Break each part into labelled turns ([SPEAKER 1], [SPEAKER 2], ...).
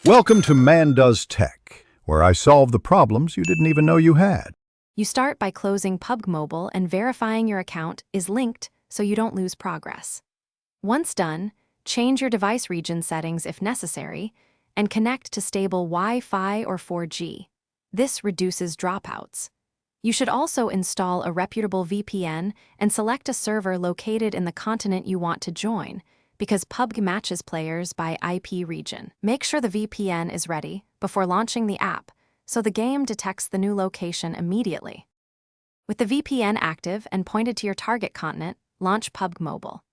[SPEAKER 1] Welcome to Man Does Tech, where I solve the problems you didn't even know you had.
[SPEAKER 2] You start by closing PUBG Mobile and verifying your account is linked so you don't lose progress. Once done, change your device region settings if necessary and connect to stable Wi-Fi or 4G. This reduces dropouts. You should also install a reputable VPN and select a server located in the continent you want to join, because PUBG matches players by IP region. Make sure the VPN is ready before launching the app, so the game detects the new location immediately. With the VPN active and pointed to your target continent, launch PUBG Mobile.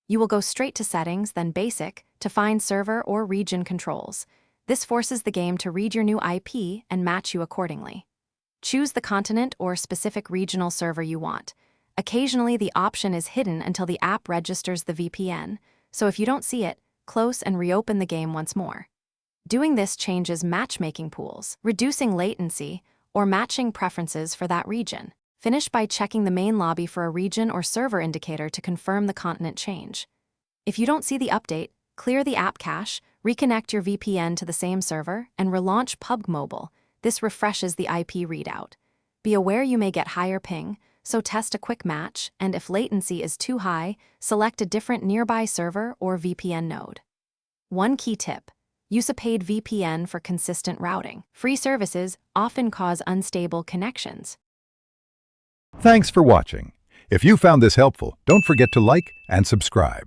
[SPEAKER 2] You will go straight to Settings, then Basic, to find server or region controls. This forces the game to read your new IP and match you accordingly. Choose the continent or specific regional server you want. Occasionally, the option is hidden until the app registers the VPN, so if you don't see it, close and reopen the game once more. Doing this changes matchmaking pools, reducing latency, or matching preferences for that region. Finish by checking the main lobby for a region or server indicator to confirm the continent change. If you don't see the update, clear the app cache, reconnect your VPN to the same server, and relaunch PUBG Mobile. This refreshes the IP readout. Be aware you may get higher ping, so test a quick match, and if latency is too high, select a different nearby server or VPN node. One key tip: use a paid VPN for consistent routing. Free services often cause unstable connections.
[SPEAKER 1] Thanks for watching. If you found this helpful, don't forget to like and subscribe.